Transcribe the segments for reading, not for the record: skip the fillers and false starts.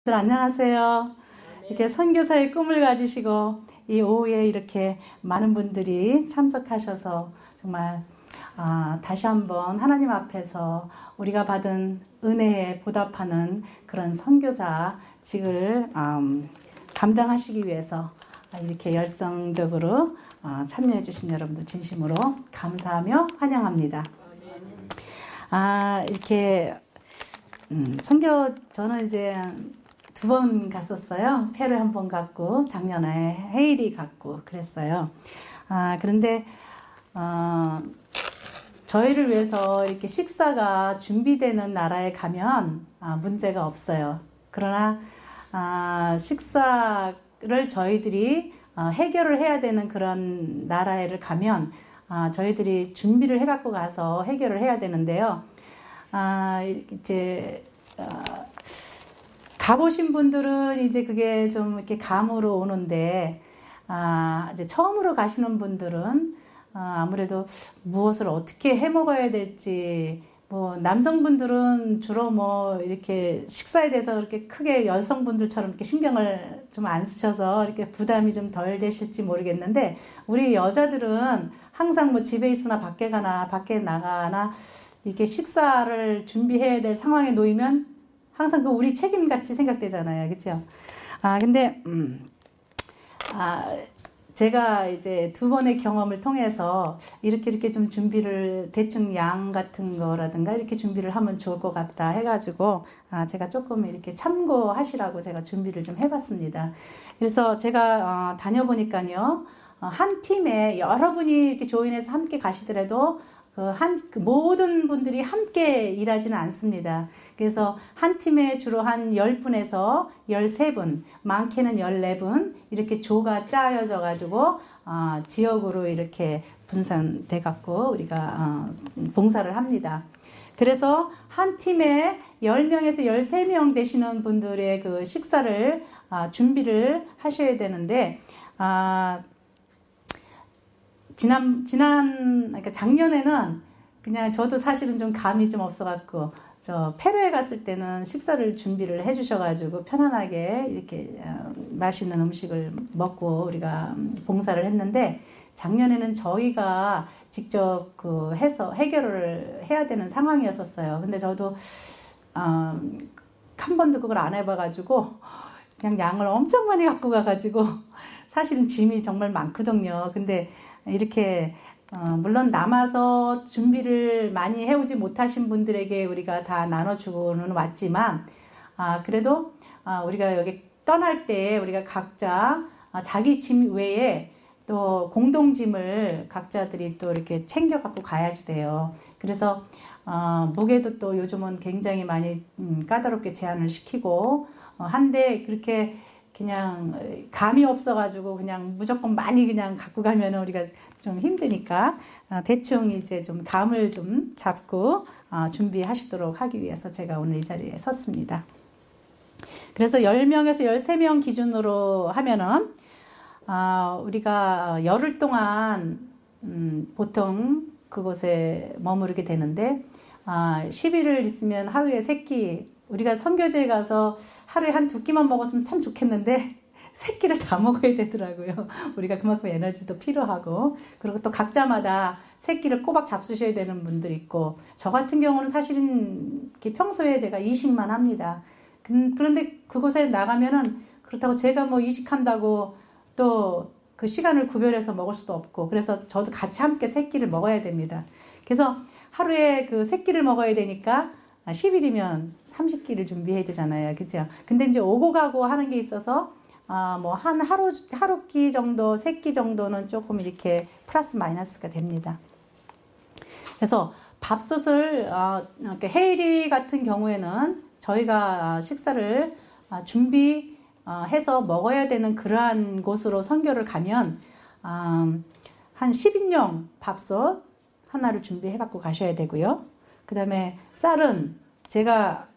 안녕하세요. 이렇게 선교사의 꿈을 가지시고 이 오후에 이렇게 많은 분들이 참석하셔서 정말 다시 한번 하나님 앞에서 우리가 받은 은혜에 보답하는 그런 선교사직을 감당하시기 위해서 이렇게 열성적으로 참여해 주신 여러분들 진심으로 감사하며 환영합니다. 이렇게 선교 저는 이제 2번 갔었어요. 페루 1번 갔고 작년에 헤이리 갔고 그랬어요. 그런데 저희를 위해서 이렇게 식사가 준비되는 나라에 가면 문제가 없어요. 그러나 식사를 저희들이 해결을 해야 되는 그런 나라를 가면 저희들이 준비를 해갖고 가서 해결을 해야 되는데요. 이제 가보신 분들은 이제 그게 좀 이렇게 감으로 오는데, 이제 처음으로 가시는 분들은 아무래도 무엇을 어떻게 해 먹어야 될지, 뭐 남성분들은 주로 뭐 이렇게 식사에 대해서 그렇게 크게 여성분들처럼 이렇게 신경을 좀 안 쓰셔서 이렇게 부담이 좀 덜 되실지 모르겠는데, 우리 여자들은 항상 뭐 집에 있으나 밖에 가나 밖에 나가나 이렇게 식사를 준비해야 될 상황에 놓이면 항상 그 우리 책임같이 생각되잖아요. 그죠? 근데, 제가 이제 2번의 경험을 통해서 이렇게 좀 준비를 대충 양 같은 거라든가 이렇게 준비를 하면 좋을 것 같다 해가지고, 제가 조금 이렇게 참고하시라고 제가 준비를 좀 해봤습니다. 그래서 제가, 다녀보니까요, 한 팀에 여러분이 이렇게 조인해서 함께 가시더라도 그 모든 분들이 함께 일하지는 않습니다. 그래서 한 팀에 주로 한 10분에서 13분, 많게는 14분 이렇게 조가 짜여져 가지고 지역으로 이렇게 분산돼 갖고 우리가 봉사를 합니다. 그래서 한 팀에 10명에서 13명 되시는 분들의 그 식사를 준비를 하셔야 되는데 그러니까 작년에는 그냥 저도 사실은 좀 감이 좀 없어갖고, 페루에 갔을 때는 식사를 준비를 해주셔가지고 편안하게 이렇게 맛있는 음식을 먹고 우리가 봉사를 했는데, 작년에는 저희가 직접 해서 해결을 해야 되는 상황이었었어요. 근데 저도, 한 번도 그걸 안 해봐가지고, 그냥 양을 엄청 많이 갖고 가가지고, 사실은 짐이 정말 많거든요. 근데 이렇게 물론 남아서 준비를 많이 해오지 못하신 분들에게 우리가 다 나눠주고는 왔지만 그래도 우리가 여기 떠날 때 우리가 각자 자기 짐 외에 또 공동짐을 각자들이 또 이렇게 챙겨 갖고 가야지 돼요. 그래서 무게도 또 요즘은 굉장히 많이 까다롭게 제한을 시키고 한데 그렇게 그냥 감이 없어가지고 그냥 무조건 많이 그냥 갖고 가면 우리가 좀 힘드니까 대충 이제 좀 감을 좀 잡고 준비하시도록 하기 위해서 제가 오늘 이 자리에 섰습니다. 그래서 10명에서 13명 기준으로 하면은 우리가 열흘 동안 보통 그곳에 머무르게 되는데 10일을 있으면 하루에 3끼 우리가 선교지에 가서 하루에 한 2끼만 먹었으면 참 좋겠는데 3끼를 다 먹어야 되더라고요. 우리가 그만큼 에너지도 필요하고 그리고 또 각자마다 3끼를 꼬박 잡수셔야 되는 분들이 있고 저 같은 경우는 사실은 평소에 제가 이식만 합니다. 그런데 그곳에 나가면은 그렇다고 제가 뭐 이식한다고 또 그 시간을 구별해서 먹을 수도 없고 그래서 저도 같이 함께 3끼를 먹어야 됩니다. 그래서 하루에 그 3끼를 먹어야 되니까 10일이면 30끼를 준비해야 되잖아요. 그죠? 근데 이제 오고 가고 하는 게 있어서, 뭐, 하루 끼 정도, 3끼 정도는 조금 이렇게 플러스 마이너스가 됩니다. 그래서 밥솥을, 헤이리 같은 경우에는 저희가 식사를 준비해서 먹어야 되는 그러한 곳으로 선교를 가면, 한 10인용 밥솥 하나를 준비해 갖고 가셔야 되고요. 그 다음에 쌀은 제가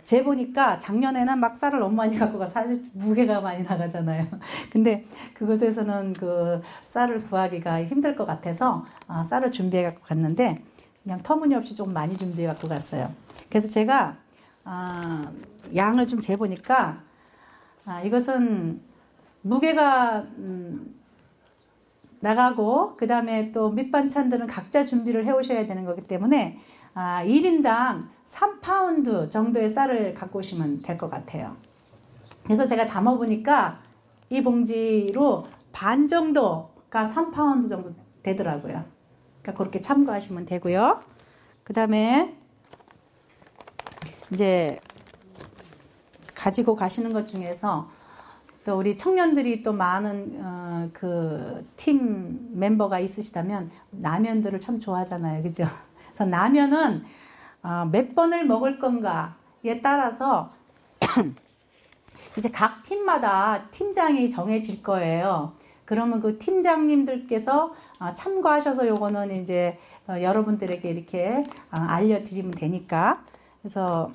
재보니까 작년에는 막 쌀을 너무 많이 갖고 가서 무게가 많이 나가잖아요. 근데 그곳에서는 그 쌀을 구하기가 힘들 것 같아서 쌀을 준비해 갖고 갔는데 그냥 터무니없이 좀 많이 준비해 갖고 갔어요. 그래서 제가 양을 좀 재보니까 이것은 무게가 나가고 그 다음에 또 밑반찬들은 각자 준비를 해 오셔야 되는 거기 때문에 1인당 3파운드 정도의 쌀을 갖고 오시면 될 것 같아요. 그래서 제가 담아보니까 이 봉지로 반 정도가 3파운드 정도 되더라고요. 그러니까 그렇게 참고하시면 되고요. 그 다음에 이제 가지고 가시는 것 중에서 또 우리 청년들이 또 많은 그 팀 멤버가 있으시다면 라면들을 참 좋아하잖아요. 그죠? 그래서 라면은 몇 번을 먹을 건가에 따라서 이제 각 팀마다 팀장이 정해질 거예요. 그러면 그 팀장님들께서 참고하셔서 요거는 이제 여러분들에게 이렇게 알려드리면 되니까. 그래서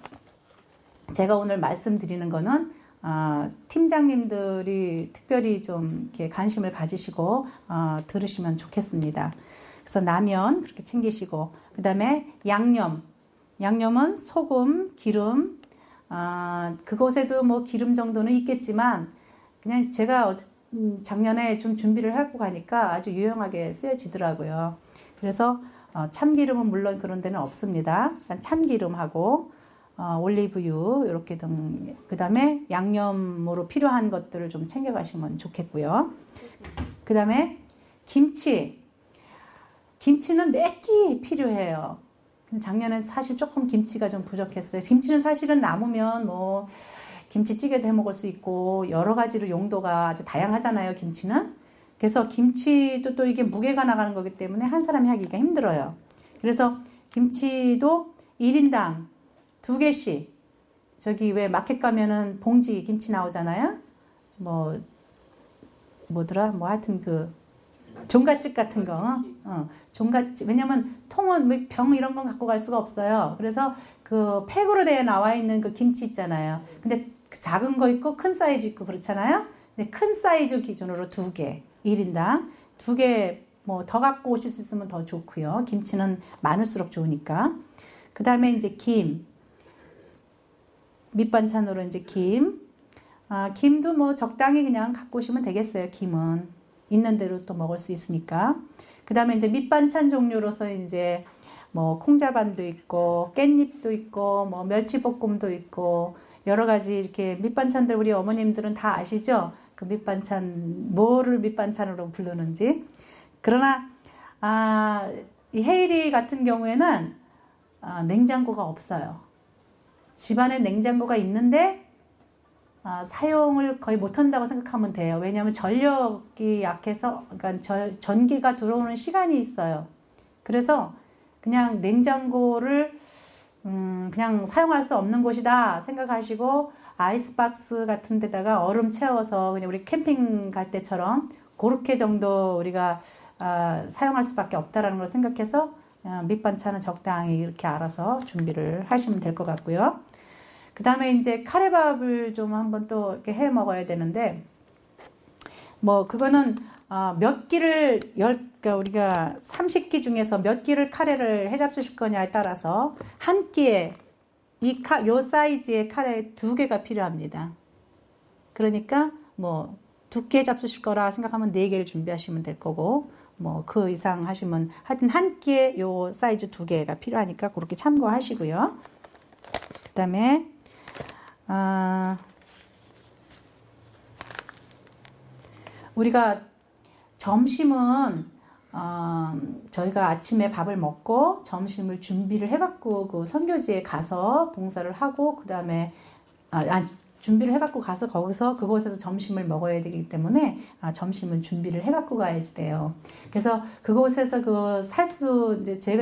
제가 오늘 말씀드리는 거는 팀장님들이 특별히 좀 이렇게 관심을 가지시고 들으시면 좋겠습니다. 그래서 라면 그렇게 챙기시고, 그 다음에 양념은 소금, 기름, 그곳에도 뭐 기름 정도는 있겠지만 그냥 제가 작년에 좀 준비를 하고 가니까 아주 유용하게 쓰여지더라고요. 그래서 참기름은 물론 그런 데는 없습니다. 참기름하고 올리브유 이렇게 등, 그 다음에 양념으로 필요한 것들을 좀 챙겨가시면 좋겠고요. 그 다음에 김치는 몇 끼 필요해요. 작년에 사실 조금 김치가 좀 부족했어요. 김치는 사실은 남으면 뭐 김치찌개도 해 먹을 수 있고 여러 가지로 용도가 아주 다양하잖아요, 김치는. 그래서 김치도 또 이게 무게가 나가는 거기 때문에 한 사람이 하기가 힘들어요. 그래서 김치도 1인당 2개씩, 저기 왜 마켓 가면은 봉지 김치 나오잖아요. 하여튼 그 종갓집 같은 거, 종갓집. 왜냐면 통은 병 이런 건 갖고 갈 수가 없어요. 그래서 그 팩으로 되어 나와 있는 그 김치 있잖아요. 근데 그 작은 거 있고 큰 사이즈 있고 그렇잖아요. 근데 큰 사이즈 기준으로 2개, 1인당 2개 뭐 더 갖고 오실 수 있으면 더 좋고요. 김치는 많을수록 좋으니까. 그 다음에 이제 밑반찬으로 이제 김도 뭐 적당히 그냥 갖고 오시면 되겠어요. 김은 있는 대로 또 먹을 수 있으니까. 그 다음에 이제 밑반찬 종류로서 이제 뭐 콩자반도 있고 깻잎도 있고 뭐 멸치볶음도 있고 여러 가지 이렇게 밑반찬들 우리 어머님들은 다 아시죠? 그 밑반찬 뭐를 밑반찬으로 부르는지. 그러나 이 헤이리 같은 경우에는 냉장고가 없어요. 집안에 냉장고가 있는데 사용을 거의 못한다고 생각하면 돼요. 왜냐하면 전력이 약해서, 그러니까 전기가 들어오는 시간이 있어요. 그래서 그냥 냉장고를 그냥 사용할 수 없는 곳이다 생각하시고 아이스박스 같은 데다가 얼음 채워서 그냥 우리 캠핑 갈 때처럼 그렇게 정도 우리가 사용할 수밖에 없다라는 걸 생각해서 밑반찬은 적당히 이렇게 알아서 준비를 하시면 될 것 같고요. 그 다음에 이제 카레밥을 좀 한번 또 이렇게 해 먹어야 되는데, 뭐, 그거는, 몇 끼를, 그러니까 우리가 30끼 중에서 몇 끼를 카레를 해 잡수실 거냐에 따라서 한 끼에 요 사이즈의 카레 2개가 필요합니다. 그러니까 뭐, 2개 잡수실 거라 생각하면 4개를 준비하시면 될 거고, 뭐, 그 이상 하시면 하여튼 한 끼에 요 사이즈 2개가 필요하니까 그렇게 참고하시고요. 그 다음에, 우리가 점심은 저희가 아침에 밥을 먹고 점심을 준비를 해갖고 그 선교지에 가서 봉사를 하고 그 다음에 준비를 해갖고 가서 거기서 그곳에서 점심을 먹어야 되기 때문에 점심을 준비를 해갖고 가야지 돼요. 그래서 그곳에서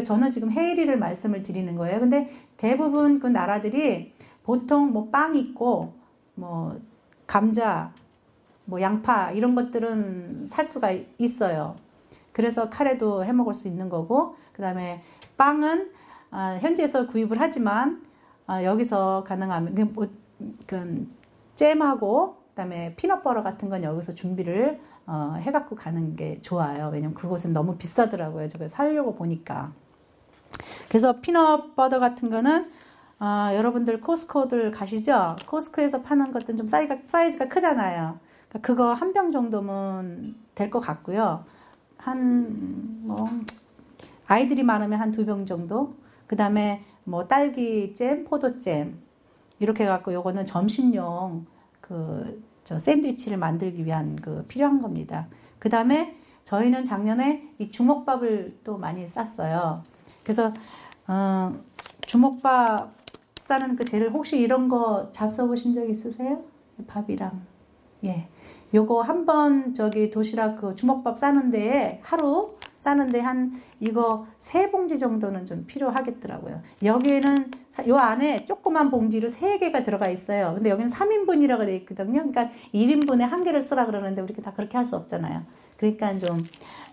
저는 지금 헤이리를 말씀을 드리는 거예요. 근데 대부분 그 나라들이 보통 뭐 빵 있고 뭐 감자, 뭐 양파 이런 것들은 살 수가 있어요. 그래서 카레도 해 먹을 수 있는 거고, 그 다음에 빵은 현지에서 구입을 하지만 여기서 가능하면 잼하고 그다음에 피넛버터 같은 건 여기서 준비를 해갖고 가는 게 좋아요. 왜냐면 그곳은 너무 비싸더라고요. 제가 사려고 보니까. 그래서 피넛버터 같은 거는 여러분들 코스코들 가시죠? 코스코에서 파는 것들은 좀 사이즈가 크잖아요. 그거 한 병 정도면 될 것 같고요. 아이들이 많으면 한 2병 정도. 그 다음에 뭐 딸기잼, 포도잼. 이렇게 해갖고 요거는 점심용 샌드위치를 만들기 위한 필요한 겁니다. 그 다음에 저희는 작년에 이 주먹밥을 또 많이 쌌어요. 그래서, 주먹밥 싸는 재료 혹시 이런 거 잡숴보신 적 있으세요? 밥이랑. 예. 요거 한번 도시락 주먹밥 싸는데 하루 싸는데 이거 3봉지 정도는 좀 필요하겠더라고요. 여기에는 요 안에 조그만 봉지로 3개가 들어가 있어요. 근데 여기는 3인분이라고 되어 있거든요. 그러니까 1인분에 1개를 쓰라 그러는데 우리가 다 그렇게 할 수 없잖아요. 그러니까 좀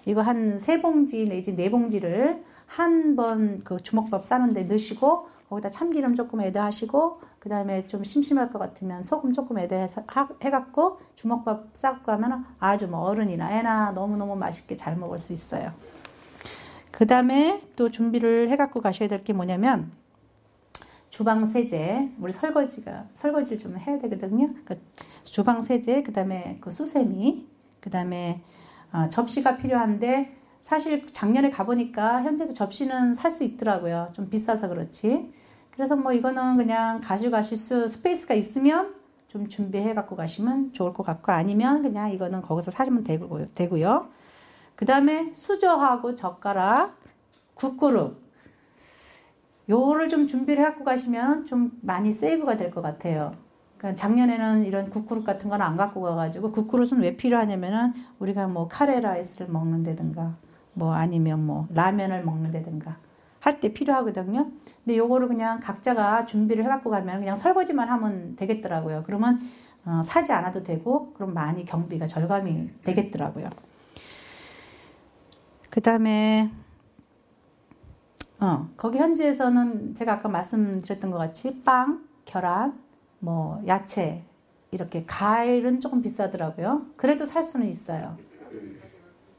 이거 한 3봉지 내지 4봉지를 한 번 주먹밥 싸는데 넣으시고 거기다 참기름 조금 애드하시고 그 다음에 좀 심심할 것 같으면 소금 조금 애드해갖고 주먹밥 싸고 하면 아주 어른이나 애나 너무너무 맛있게 잘 먹을 수 있어요. 그 다음에 또 준비를 해갖고 가셔야 될 게 뭐냐면 주방 세제, 우리 설거지를 좀 해야 되거든요. 주방 세제, 그 다음에 수세미, 그 다음에 접시가 필요한데 사실 작년에 가보니까 현재도 접시는 살 수 있더라고요. 좀 비싸서 그렇지. 그래서 이거는 그냥 가져가실 스페이스가 있으면 좀 준비해 갖고 가시면 좋을 것 같고 아니면 그냥 이거는 거기서 사시면 되고요. 그 다음에 수저하고 젓가락, 국그릇 요거를 좀 준비를 해 갖고 가시면 좀 많이 세이브가 될 것 같아요. 그러니까 작년에는 이런 국그릇 같은 건 안 갖고 가가지고 국그릇은 왜 필요하냐면은 우리가 카레라이스를 먹는다든가 아니면 라면을 먹는다든가 할 때 필요하거든요. 근데 요거를 그냥 각자가 준비를 해갖고 가면 그냥 설거지만 하면 되겠더라고요. 그러면 사지 않아도 되고 그럼 많이 경비가 절감이 되겠더라고요. 그 다음에 거기 현지에서는 제가 아까 말씀드렸던 것 같이 빵, 계란, 야채 이렇게 과일은 조금 비싸더라고요. 그래도 살 수는 있어요.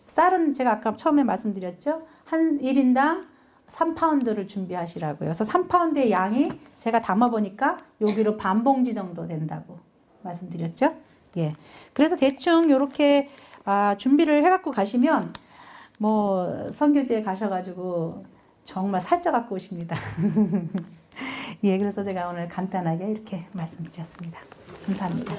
쌀은 제가 아까 처음에 말씀드렸죠. 한 1인당 3파운드를 준비하시라고요. 그래서 3파운드의 양이 제가 담아보니까 여기로 반 봉지 정도 된다고 말씀드렸죠. 예. 그래서 대충 이렇게 준비를 해갖고 가시면 선교지에 가셔가지고 정말 살쪄 갖고 오십니다. 예, 그래서 제가 오늘 간단하게 이렇게 말씀드렸습니다. 감사합니다.